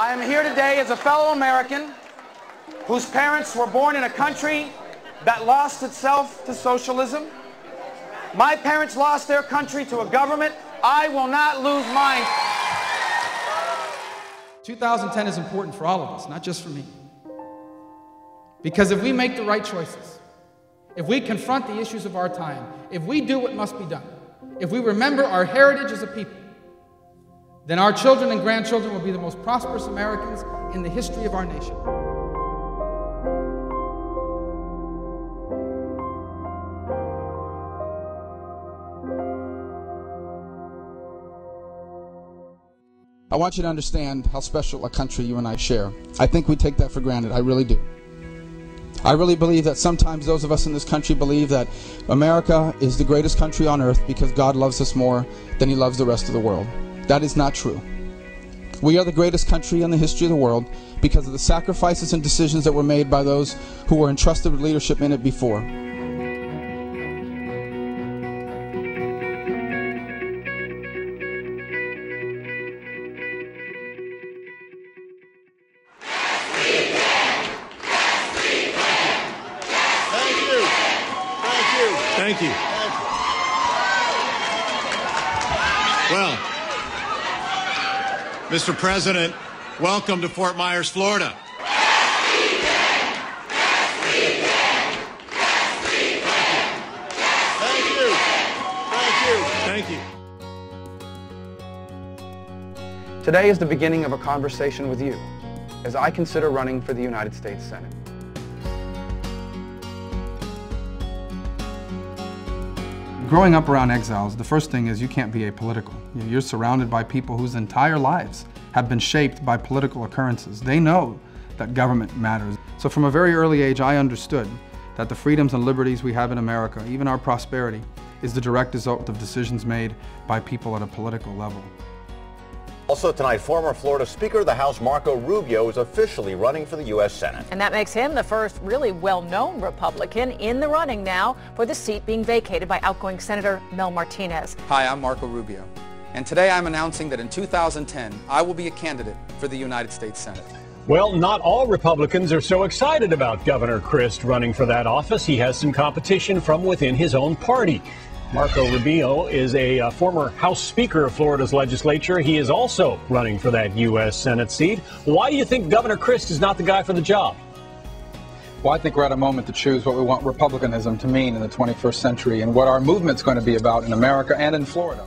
I am here today as a fellow American whose parents were born in a country that lost itself to socialism. My parents lost their country to a government. I will not lose mine. 2010 is important for all of us, not just for me. Because if we make the right choices, if we confront the issues of our time, if we do what must be done, if we remember our heritage as a people, then our children and grandchildren will be the most prosperous Americans in the history of our nation. I want you to understand how special a country you and I share. I think we take that for granted. I really do. I really believe that sometimes those of us in this country believe that America is the greatest country on earth because God loves us more than He loves the rest of the world. That is not true. We are the greatest country in the history of the world because of the sacrifices and decisions that were made by those who were entrusted with leadership in it before. Thank you. Well, Mr. President, welcome to Fort Myers, Florida. Thank you. Thank you. Today is the beginning of a conversation with you as I consider running for the United States Senate. Growing up around exiles, the first thing is you can't be apolitical. You're surrounded by people whose entire lives have been shaped by political occurrences. They know that government matters. So from a very early age, I understood that the freedoms and liberties we have in America, even our prosperity, is the direct result of decisions made by people at a political level. Also tonight, former Florida Speaker of the House Marco Rubio is officially running for the U.S. Senate. And that makes him the first really well-known Republican in the running now for the seat being vacated by outgoing Senator Mel Martinez. Hi, I'm Marco Rubio, and today I'm announcing that in 2010, I will be a candidate for the United States Senate. Well, not all Republicans are so excited about Governor CRIST running for that office. He has some competition from within his own party. Marco Rubio is a former House Speaker of Florida's legislature. He is also running for that U.S. Senate seat. Why do you think Governor CRIST is not the guy for the job? Well, I think we're at a moment to choose what we want Republicanism to mean in the 21st century and what our movement's going to be about in America and in Florida.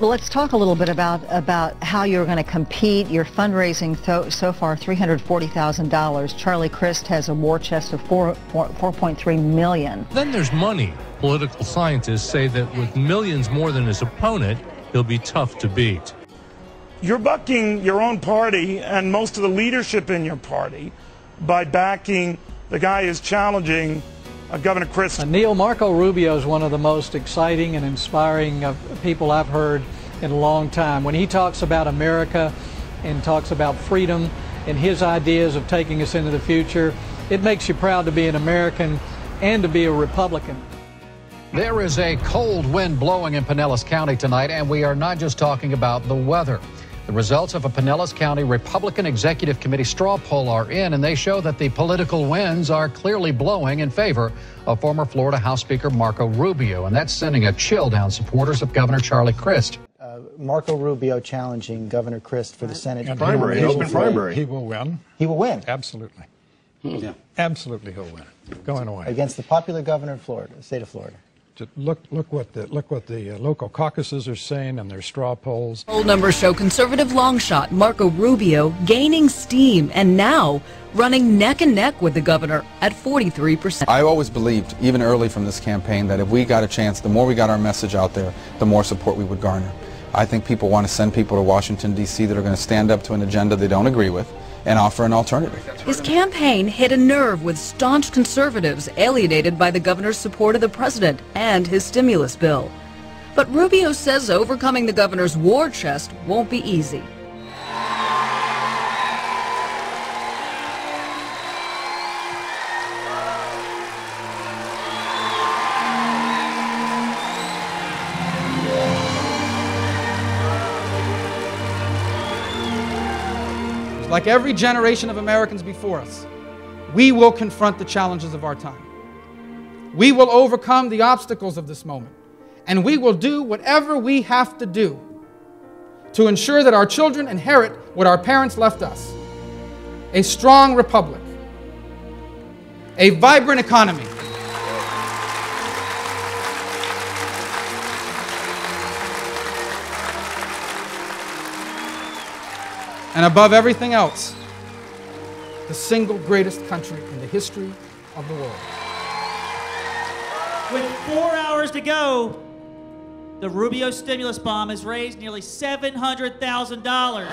Well, let's talk a little bit about how you're going to compete. You're fundraising so far $340,000. Charlie CRIST has a war chest of $4.3 million. Then there's money. Political scientists say that with millions more than his opponent, he'll be tough to beat. You're bucking your own party and most of the leadership in your party by backing the guy who's challenging Governor CRIST. Neil, Marco Rubio is one of the most exciting and inspiring people I've heard in a long time. When he talks about America and talks about freedom and his ideas of taking us into the future, it makes you proud to be an American and to be a Republican. There is a cold wind blowing in Pinellas County tonight, and we are not just talking about the weather. The results of a Pinellas County Republican Executive Committee straw poll are in, and they show that the political winds are clearly blowing in favor of former Florida House Speaker Marco Rubio, and that's sending a chill down supporters of Governor Charlie CRIST. Marco Rubio challenging Governor CRIST for the Senate primary, open primary. He will win. He will win. Absolutely. Yeah. Absolutely, he'll win. Going away against the popular governor of Florida, the state of Florida. Just look what the local caucuses are saying and their straw polls. Poll numbers show conservative long shot Marco Rubio gaining steam and now running neck and neck with the governor at 43%. I always believed, even early from this campaign, that if we got a chance, the more we got our message out there, the more support we would garner. I think people want to send people to Washington, D.C. that are going to stand up to an agenda they don't agree with and offer an alternative. His campaign hit a nerve with staunch conservatives alienated by the governor's support of the president and his stimulus bill. But Rubio says overcoming the governor's war chest won't be easy. like every generation of Americans before us, we will confront the challenges of our time. We will overcome the obstacles of this moment, and we will do whatever we have to do to ensure that our children inherit what our parents left us: a strong republic, a vibrant economy, and above everything else, the single greatest country in the history of the world. With 4 hours to go, the Rubio stimulus bomb has raised nearly $700,000.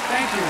Thank you.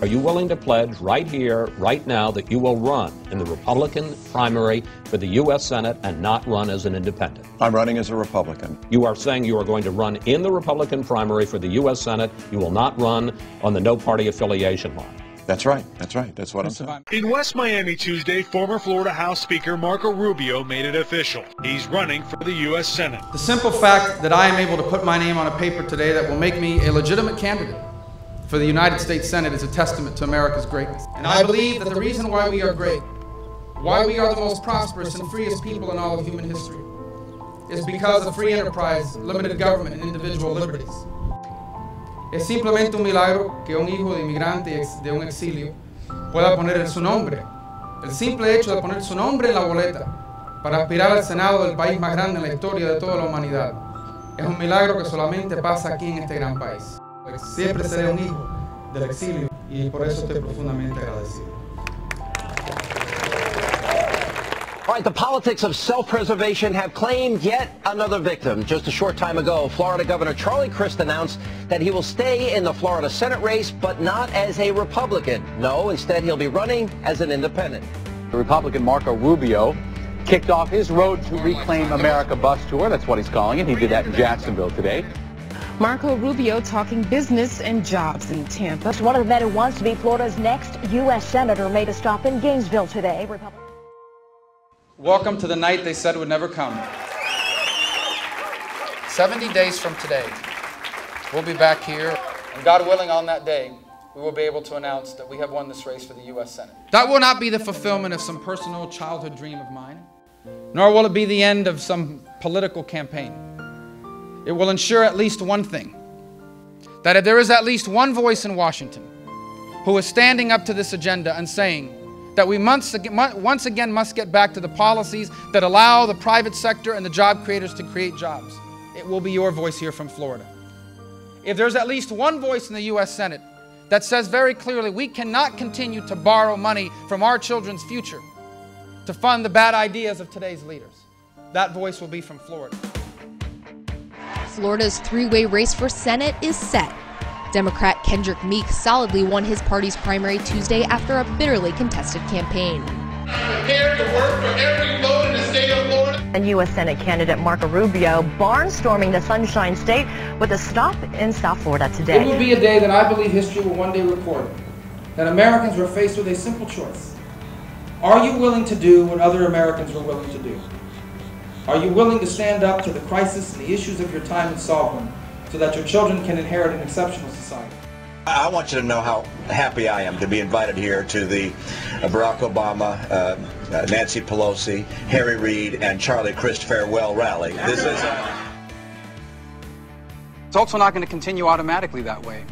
Are you willing to pledge right here, right now, that you will run in the Republican primary for the U.S. Senate and not run as an independent? I'm running as a Republican. You are saying you are going to run in the Republican primary for the U.S. Senate. You will not run on the no-party affiliation line. That's right. That's right. That's what I'm saying. In West Miami Tuesday, former Florida House Speaker Marco Rubio made it official. He's running for the U.S. Senate. The simple fact that I am able to put my name on a paper today that will make me a legitimate candidate for the United States Senate is a testament to America's greatness. And I believe that the reason why we are great, why we are the most prosperous and freest people in all of human history, is because of free enterprise, limited government, and individual liberties. Es simplemente un milagro que un hijo de inmigrante de un exilio pueda poner su nombre. El simple hecho de poner su nombre en la boleta para aspirar al Senado del país más grande en la historia de toda la humanidad es un milagro que solamente pasa aquí en este gran país. Siempre seré un hijo del exilio y por eso estoy profundamente agradecido. All right, the politics of self-preservation have claimed yet another victim. Just a short time ago, Florida Governor Charlie CRIST announced that he will stay in the Florida Senate race, but not as a Republican. No, instead he'll be running as an independent. The Republican Marco Rubio kicked off his Road to Reclaim America bus tour. That's what he's calling it. He did that in Jacksonville today. Marco Rubio talking business and jobs in Tampa. One of the men who wants to be Florida's next U.S. Senator made a stop in Gainesville today. Welcome to the night they said would never come. 70 days from today, we'll be back here, and God willing, on that day, we will be able to announce that we have won this race for the U.S. Senate. That will not be the fulfillment of some personal childhood dream of mine, nor will it be the end of some political campaign. It will ensure at least one thing, that if there is at least one voice in Washington who is standing up to this agenda and saying that we once again must get back to the policies that allow the private sector and the job creators to create jobs, it will be your voice here from Florida. If there's at least one voice in the U.S. Senate that says very clearly we cannot continue to borrow money from our children's future to fund the bad ideas of today's leaders, that voice will be from Florida. Florida's three-way race for Senate is set. Democrat Kendrick Meek solidly won his party's primary Tuesday after a bitterly contested campaign. I'm prepared to work for every vote in the state of Florida. And U.S. Senate candidate Marco Rubio barnstorming the Sunshine State with a stop in South Florida today. It will be a day that I believe history will one day record, that Americans were faced with a simple choice. Are you willing to do what other Americans were willing to do? Are you willing to stand up to the crisis and the issues of your time and solve them so that your children can inherit an exceptional society? I want you to know how happy I am to be invited here to the Barack Obama, Nancy Pelosi, Harry Reid, and Charlie CRIST farewell rally. This is It's also not going to continue automatically that way.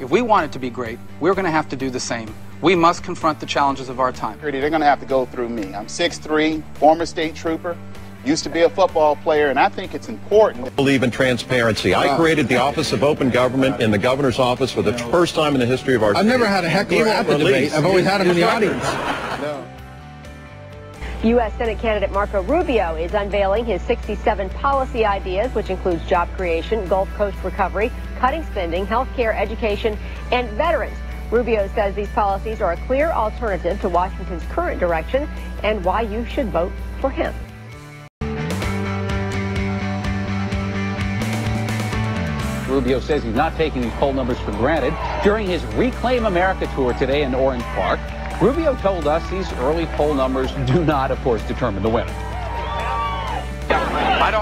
If we want it to be great, we're going to have to do the same. We must confront the challenges of our time. They're going to have to go through me. I'm 6'3", former state trooper. Used to be a football player, and I think it's important. I believe in transparency. I created the Office of Open Government in the governor's office for the first time in the history of our state. I've never had a heckler at the debate. I've always had him in the audience. U.S. Senate candidate Marco Rubio is unveiling his 67 policy ideas, which includes job creation, Gulf Coast recovery, cutting spending, health care, education, and veterans. Rubio says these policies are a clear alternative to Washington's current direction and why you should vote for him. Rubio says he's not taking these poll numbers for granted. During his Reclaim America tour today in Orange Park, Rubio told us these early poll numbers do not, of course, determine the winner.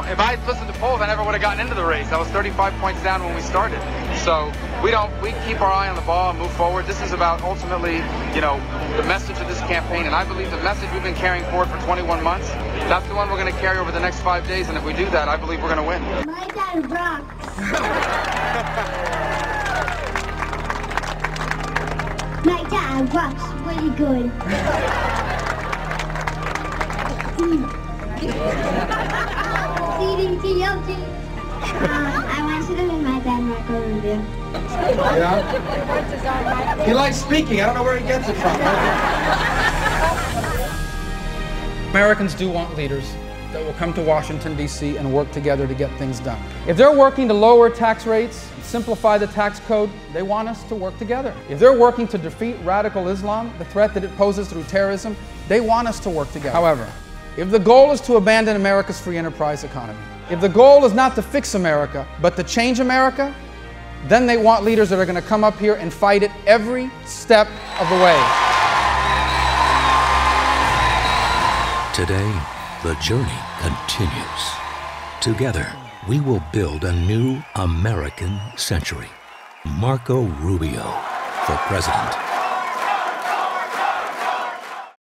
If I listened to polls, I never would have gotten into the race. I was 35 points down when we started. So we keep our eye on the ball and move forward. This is about ultimately, the message of this campaign. And I believe the message we've been carrying forward for 21 months, that's the one we're going to carry over the next 5 days. And if we do that, I believe we're going to win. My dad rocks. My dad rocks really good. I want you to meet my dad, Marco Rubio. Yeah? He likes speaking. I don't know where he gets it from. Americans do want leaders that will come to Washington, D.C. and work together to get things done. If they're working to lower tax rates, simplify the tax code, they want us to work together. If they're working to defeat radical Islam, the threat that it poses through terrorism, they want us to work together. However, if the goal is to abandon America's free enterprise economy, if the goal is not to fix America, but to change America, then they want leaders that are going to come up here and fight it every step of the way. Today, the journey continues. Together, we will build a new American century. Marco Rubio for president.